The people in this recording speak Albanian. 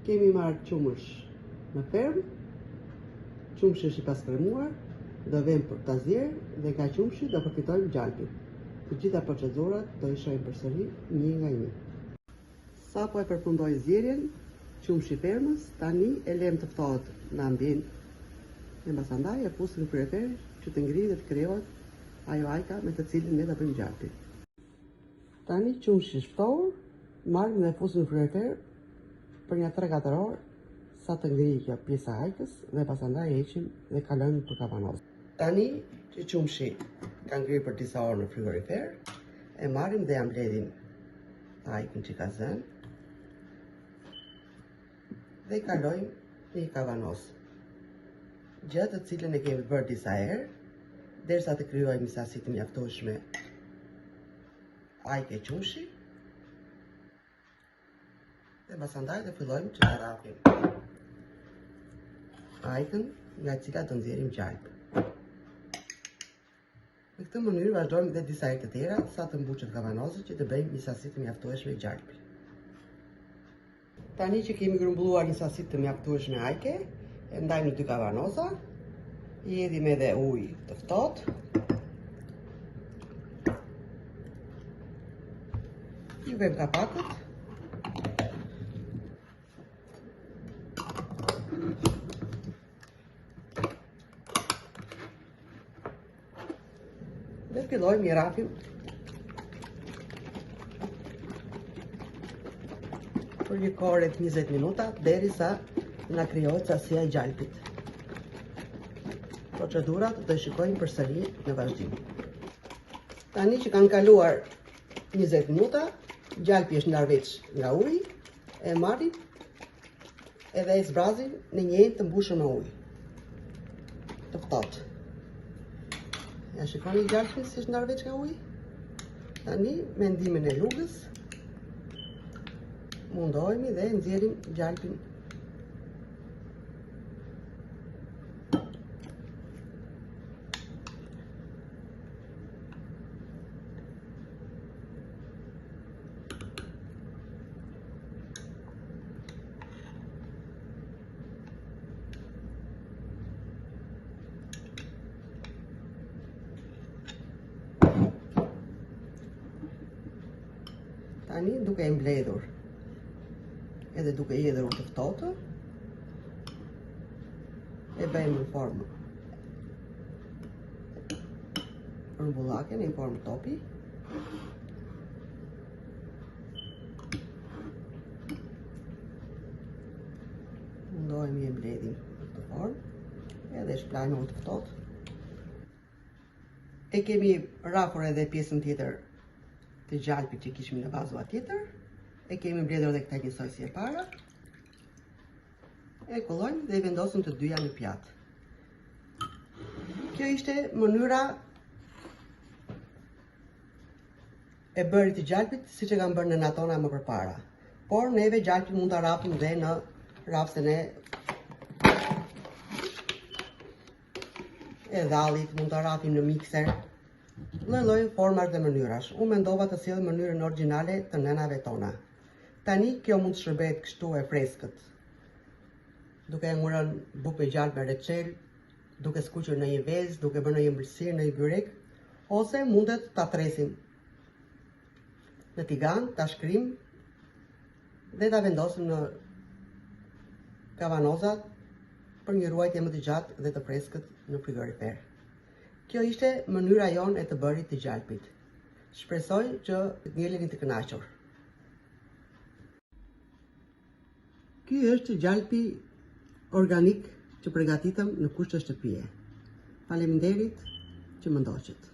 Kemi marrë qumësh në fermë, qumëshi është i paskremuar, do vëmë për ta zjerë dhe nga qumëshi do përfitojmë gjalpin. Të gjitha procedurat do i shohim përsëri një nga një. Sapo e përfundoi zjerjen, qumëshi i fermës, tani e lëm të ftohet në ambient dhe pasandaj e fusim në frigorifer që të ngrihet dhe të krijohet ajo ajka me të cilin ne do bëjmë gjalpin. Tani qumëshi është ftohur, marrim dhe fusim në frigorifer për një 3-4 orë sa të ngrihet kjo pjesa e ajkës dhe pasandaj e heqim dhe kalojmë për kavanozë. Tani që qumëshi ka ngrirë për disa orë në frigorifer, e marrim dhe ja mbledhim ajkën që ka zënë dhe i kalojmë në një kavanozë, gjatë të cilën e kemi bërë disa herë, derisa të krijojmë një sasi të mjaftueshme ajke qumëshi, dhe pasandaj të fillojmë që të rrafim ajkën nga cila të nxjerrim gjalp. Në këtë mënyrë vazhdojmë edhe disa herë të tjera sa të mbuqet kavanoza që të bëjmë një sasi të mjaftueshme gjalpi. Tani që kemi grumbulluar një sasi të mjaftueshme ajke, e ndajmë në 2 kavanoza, i hedhim edhe ujë të ftohtë, i vëmë kapakët, dhe fillojmë i rrafim për një kohë rreth 20 minuta derisa na krijohet sasia e gjalpit. Procedurat do i shikojmë përsëri në vazhdim. Tani që kanë kaluar 20 minuta, gjalpi është ndarveç nga uji, e marrim edhe e zbrazim në një enë të mbushur me ujë të ftohtë. Ja shikoni gjalpin si është ndarveç nga uji? Tani me ndihmën e lugës mundohemi dhe nxjerrim gjalpin. Tani duke e mbledhur edhe duke i hedhur të ftohtë, e bëjmë në formë rrumbullake, në formë topi. Mundohemi e mbledhim në këtë formë edhe shplajmë të ftohtë. E kemi rrafur edhe pjesën tjetër të gjalpit që kishim në vazua tjetër, e kemi mbledhur edhe këta njësoj si e para, e kollojmë dhe i vendosim të dyja në pjatë. Kjo ishte mënyra e bërit të gjalpit siç e kam bërë në natona më përpara, por neve gjalpin mund ta rrapim dhe në rrapsen e dhallit, mund ta rrapim në mikser, lloj formash dhe mënyrash. Unë mendova të sjell mënyrën origjinale të nënave tona. Tani kjo mund të shërbehet kështu e freskët, duke e ngrënë bukë me gjalp me reçel, duke skuqur në një vezë, duke bërë në një mbërësirë, në një byrek, ose mundet ta tresim në tigan, ta shkrim dhe ta vendosim në kavanozat për një ruajtje më të gjatë dhe të freskët në frigorifer. Kjo ishte mënyra jonë e të bërit të gjalpit. Shpresoj që të ngeleni të kënaqur. Ky është gjalpi organik që përgatitëm në kushte shtëpie. Faleminderit që më ndoqët.